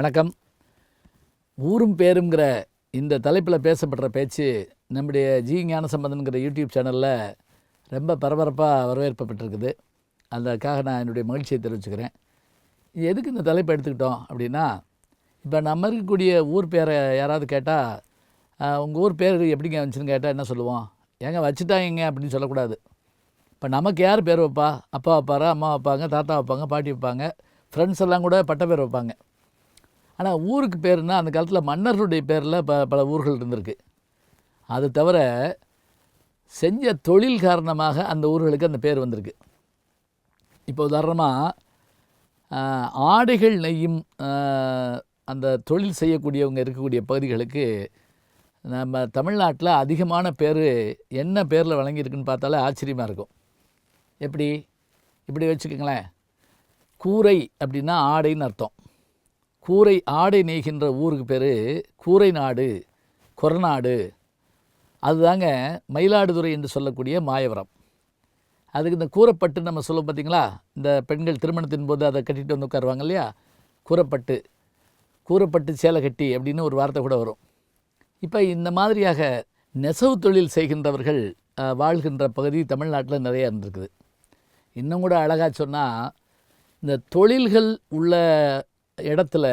வணக்கம். ஊரும் பேருங்கிற இந்த தலைப்பில் பேசப்படுற பேச்சு நம்முடைய ஞானசம்பந்தன்கிற யூடியூப் சேனலில் ரொம்ப பரபரப்பாக வரவேற்பப்பட்டிருக்குது. அதுக்காக நான் என்னுடைய மகிழ்ச்சியை தெரிவிச்சுக்கிறேன். எதுக்கு இந்த தலைப்பை எடுத்துக்கிட்டோம் அப்படின்னா, இப்போ நம்ம இருக்கக்கூடிய ஊர் பேரை யாராவது கேட்டால், உங்கள் ஊர் பேர் எப்படிங்க வந்துச்சுன்னு கேட்டால் என்ன சொல்லுவோம்? ஏங்க வச்சுட்டாங்க அப்படின்னு சொல்லக்கூடாது. இப்போ நமக்கு யார் பேர் வைப்பா? அப்பா வைப்பாரா, அம்மா வைப்பாங்க, தாத்தா வைப்பாங்க, பாட்டி வைப்பாங்க, ஃப்ரெண்ட்ஸ் எல்லாம் கூட பட்ட பேர் வைப்பாங்க. ஆனால் ஊருக்கு பேருன்னா அந்த காலத்தில் மன்னர்களுடைய பேரில் பல ஊர்கள் இருந்திருக்கு. அது தவிர செஞ்ச தொழில் காரணமாக அந்த ஊர்களுக்கு அந்த பேர் வந்திருக்கு. இப்போ உதாரணமாக ஆடைகள் நெய்யும் அந்த தொழில் செய்யக்கூடியவங்க இருக்கக்கூடிய பகுதிகளுக்கு நம்ம தமிழ்நாட்டில் அதிகமான பேர் என்ன பேரில் வழங்கியிருக்குன்னு பார்த்தாலே ஆச்சரியமாக இருக்கும். இப்படி வச்சுக்கோங்களேன். கூரை அப்படின்னா ஆடைன்னு அர்த்தம். கூரை ஆடை நெய்கின்ற ஊருக்கு பேர் கூரை நாடு, கொரநாடு. அதுதாங்க மயிலாடுதுறை என்று சொல்லக்கூடிய மாயவரம். அதுக்கு இந்த கூரைப்பட்டு நம்ம சொல்லுவோம் பார்த்திங்களா, இந்த பெண்கள் திருமணத்தின் போது அதை கட்டிட்டு வந்து உட்காருவாங்க இல்லையா, கூரைப்பட்டு சேலை கட்டி அப்படின்னு ஒரு வார்த்தை கூட வரும். இப்போ இந்த மாதிரியாக நெசவு தொழில் செய்கின்றவர்கள் வாழ்கின்ற பகுதி தமிழ்நாட்டில் நிறையா இருந்திருக்குது. இன்னும் கூட அழகாக சொன்னால், இந்த தொழில்கள் உள்ள இடத்துல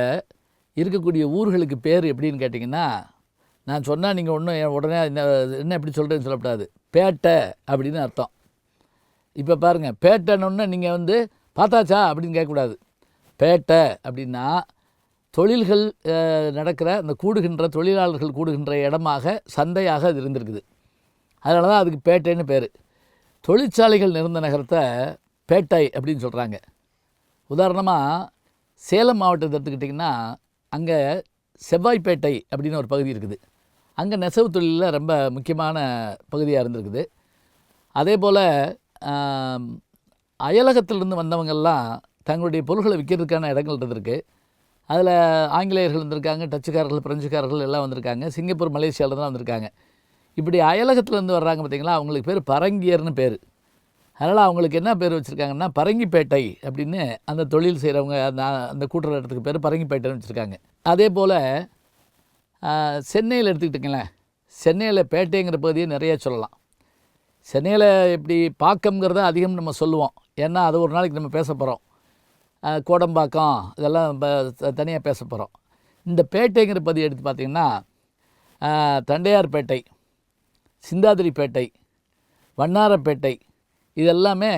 இருக்கக்கூடிய ஊர்களுக்கு பேர் எப்படின்னு கேட்டிங்கன்னா, நான் சொன்னால் நீங்கள் ஒன்றும் உடனே என்ன எப்படி சொல்கிறேன்னு சொல்லக்கூடாது. பேட்டை அப்படின்னு அர்த்தம். இப்போ பாருங்கள், பேட்டைன்னு நீங்கள் பார்த்தாச்சா அப்படின்னு கேட்கக்கூடாது. பேட்டை அப்படின்னா தொழில்கள் நடக்கிற அந்த கூடுகின்ற தொழிலாளர்கள் கூடுகின்ற இடமாக, சந்தையாக அது இருந்திருக்குது. அதனால தான் அதுக்கு பேட்டைன்னு பேர். தொழிற்சாலைகள் நிறைந்த நகரத்தை பேட்டை அப்படின்னு சொல்கிறாங்க. உதாரணமாக சேலம் மாவட்டத்தை எடுத்துக்கிட்டிங்கன்னா, அங்கே செவ்வாய்ப்பேட்டை அப்படின்னு ஒரு பகுதி இருக்குது. அங்கே நெசவு தொழிலில் ரொம்ப முக்கியமான பகுதியாக இருந்திருக்குது. அதே போல் அயலகத்திலிருந்து வந்தவங்கள்லாம் தங்களுடைய பொருட்களை விற்கிறதுக்கான இடங்கள் இருந்திருக்கு. அதில் ஆங்கிலேயர்கள் வந்திருக்காங்க, டச்சுக்காரர்கள், பிரெஞ்சுக்காரர்கள் எல்லாம் வந்திருக்காங்க, சிங்கப்பூர், மலேசியாவில் தான் வந்திருக்காங்க. இப்படி அயலகத்துலேருந்து வர்றாங்க பார்த்திங்களா, அவங்களுக்கு பேர் பரங்கியர்னு பேர். அதனால் அவங்களுக்கு என்ன பேர் வச்சுருக்காங்கன்னா, பரங்கிப்பேட்டை அப்படின்னு அந்த தொழில் செய்கிறவங்க அந்த கூட்டுற இடத்துக்கு பேர் பரங்கிப்பேட்டைன்னு வச்சுருக்காங்க. அதே போல் சென்னையில் எடுத்துக்கிட்டிங்களேன், சென்னையில் பேட்டைங்கிற பகுதியை நிறைய சொல்லலாம். சென்னையில் எப்படி பாக்கம்ங்கிறத அதிகம் நம்ம சொல்லுவோம், ஏன்னா அது ஒரு நாளைக்கு நம்ம பேச போகிறோம். கோடம்பாக்கம் இதெல்லாம் தனியாக பேச போகிறோம். இந்த பேட்டைங்கிற பகுதியை எடுத்து பார்த்திங்கன்னா, தண்டையார்பேட்டை, சிந்தாதிரிப்பேட்டை, வண்ணாரப்பேட்டை, இதெல்லாமே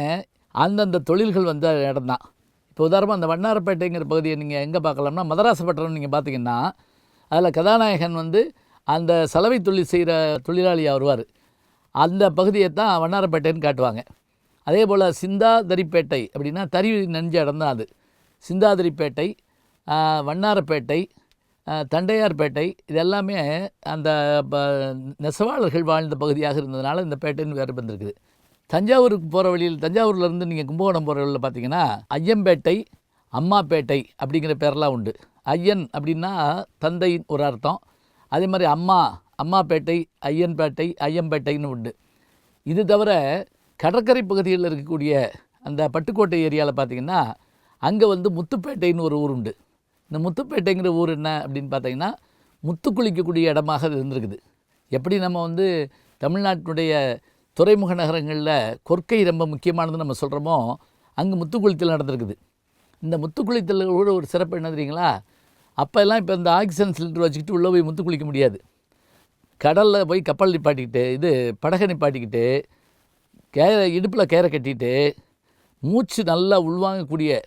அந்தந்த தொழில்கள் வந்த இடம்தான். இப்போ உதாரணமாக அந்த வண்ணாரப்பேட்டைங்கிற பகுதியை நீங்கள் எங்கே பார்க்கலாம்னா, மதராசப்பட்டினம் நீங்கள் பார்த்திங்கன்னா, அதில் கதாநாயகன் அந்த சலவை தொழில் செய்கிற தொழிலாளியாக வருவார். அந்த பகுதியை தான் வண்ணாரப்பேட்டைன்னு காட்டுவாங்க. அதே போல் சிந்தாதிரிப்பேட்டை அப்படின்னா தறி நெஞ்ச இடம் தான் அது. சிந்தாதிரிப்பேட்டை, வண்ணாரப்பேட்டை, தண்டையார்பேட்டை இதெல்லாமே அந்த நெசவாளர்கள் வாழ்ந்த பகுதியாக இருந்ததுனால இந்த பேட்டைன்னு வேறு வந்திருக்குது. தஞ்சாவூருக்கு போகிற வழியில், தஞ்சாவூர்லேருந்து நீங்கள் கும்பகோணம் போகிற வழியில் பார்த்திங்கன்னா, ஐயம்பேட்டை, அம்மாப்பேட்டை அப்படிங்கிற பேரெலாம் உண்டு. ஐயன் அப்படின்னா தந்தையின் ஒரு அர்த்தம். அதே மாதிரி அம்மாப்பேட்டை, ஐயன்பேட்டை, ஐயம்பேட்டைன்னு உண்டு. இது தவிர கடற்கரை பகுதிகளில் இருக்கக்கூடிய அந்த பட்டுக்கோட்டை ஏரியாவில் பார்த்திங்கன்னா, அங்கே முத்துப்பேட்டைன்னு ஒரு ஊர் உண்டு. இந்த முத்துப்பேட்டைங்கிற ஊர் என்ன அப்படின்னு பார்த்தீங்கன்னா, முத்து குளிக்கக்கூடிய இடமாக அது இருந்திருக்குது. எப்படி நம்ம தமிழ்நாட்டினுடைய துறைமுக நகரங்களில் கொற்கை ரொம்ப முக்கியமானது நம்ம சொல்கிறோமோ, அங்கே முத்துக்குளித்தல் நடந்திருக்குது. இந்த முத்துக்குளித்தல் கூட ஒரு சிறப்பு என்ன தெரியுங்களா, அப்போல்லாம் இப்போ இந்த ஆக்சிஜன் சிலிண்டர் வச்சுக்கிட்டு உள்ளே போய் முத்து குளிக்க முடியாது. கடலில் போய் கப்பல் நிப்பாட்டிக்கிட்டு, படகை நிப்பாட்டிக்கிட்டு, இடுப்பில் கயிறை கட்டிட்டு, மூச்சு நல்லா உள்வாங்கக்கூடிய,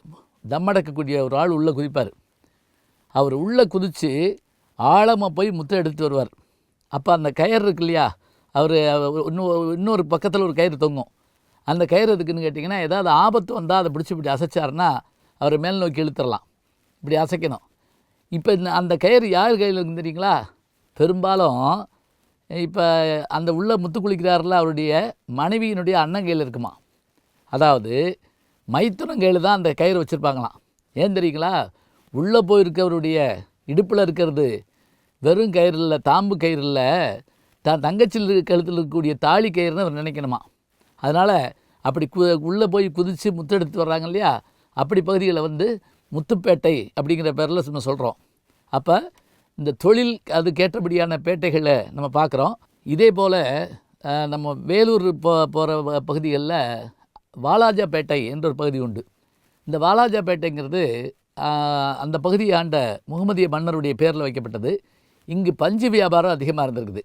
தம்மடக்கக்கூடிய ஒரு ஆள் உள்ளே குதிப்பார். அவர் உள்ளே குதித்து ஆழமாக போய் முத்தை எடுத்துகிட்டு வருவார். அப்போ அந்த கயிறு இருக்கு இல்லையா, அவர் இன்னொரு பக்கத்தில் ஒரு கயிறு தொங்கும். அந்த கயிறு எதுக்குன்னு கேட்டிங்கன்னா, ஏதாவது ஆபத்து வந்தால் அதை பிடிச்சி இப்படி அசைச்சாருன்னா அவரை மேல் நோக்கி இழுத்துடலாம். இப்படி அசைக்கணும். இப்போ அந்த கயிறு யார் கையில் இருக்குன்னு தெரியுங்களா? பெரும்பாலும் இப்போ அந்த உள்ள முத்து குளிக்கிறாரில் அவருடைய மனைவியினுடைய அண்ணன் கையில் இருக்குமா. அதாவது மைத்துனன் கையில் தான் அந்த கயிறு வச்சுருப்பாங்களாம். ஏன் தெரியுங்களா? உள்ளே போயிருக்கவருடைய இடுப்பில் இருக்கிறது வெறும் கயிறு இல்லை, தாம்பு கயிறு இல்லை, தங்கச்சில் கழுத்தில் இருக்கக்கூடிய தாலி கயிறுன்னு அவர் நினைக்கணுமா. அதனால் அப்படி உள்ளே போய் குதித்து முத்தெடுத்து வர்றாங்க இல்லையா, அப்படி பகுதிகளை முத்துப்பேட்டை அப்படிங்கிற பேரில் நம்ம சொல்கிறோம். அப்போ இந்த தொழில் அதுக்கேற்றபடியான பேட்டைகளை நம்ம பார்க்குறோம். இதே போல் நம்ம வேலூர் போகிற பகுதிகளில் வாலாஜாபேட்டை என்ற ஒரு பகுதி உண்டு. இந்த வாலாஜாபேட்டைங்கிறது அந்த பகுதியை ஆண்ட முகமதிய மன்னருடைய பேரில் வைக்கப்பட்டது. இங்கு பஞ்சு வியாபாரம் அதிகமாக இருந்திருக்குது.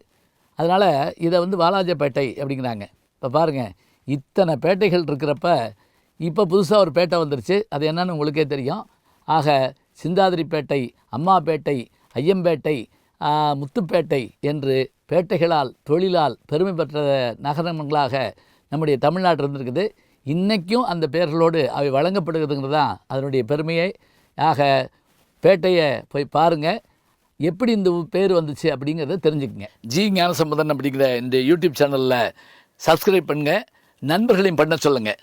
அதனால் இதை வாலாஜாபேட்டை அப்படிங்கிறாங்க. இப்போ பாருங்கள், இத்தனை பேட்டைகள் இருக்கிறப்ப இப்போ புதுசாக ஒரு பேட்டை வந்துருச்சு. அது என்னன்னு உங்களுக்கே தெரியும். ஆக சிந்தாதிரிப்பேட்டை, அம்மாப்பேட்டை, ஐயம்பேட்டை, முத்துப்பேட்டை என்று பேட்டைகளால் தொழிலால் பெருமை பெற்ற நகரங்களாக நம்முடைய தமிழ்நாடு இருந்திருக்குது. இன்றைக்கும் அந்த பெயர்களோடு அவை வழங்கப்படுகிறதுங்கிறது தான் அதனுடைய பெருமையை. ஆக பேட்டையை போய் பாருங்கள், எப்படி இந்த பேர் வந்துச்சு அப்படிங்கிறத தெரிஞ்சுக்குங்க. ஜி ஞானசம்பந்தன் அப்படிங்கிற இந்த யூடியூப் சேனலில் சப்ஸ்கிரைப் பண்ணுங்கள், நண்பர்களையும் பண்ண சொல்லுங்கள்.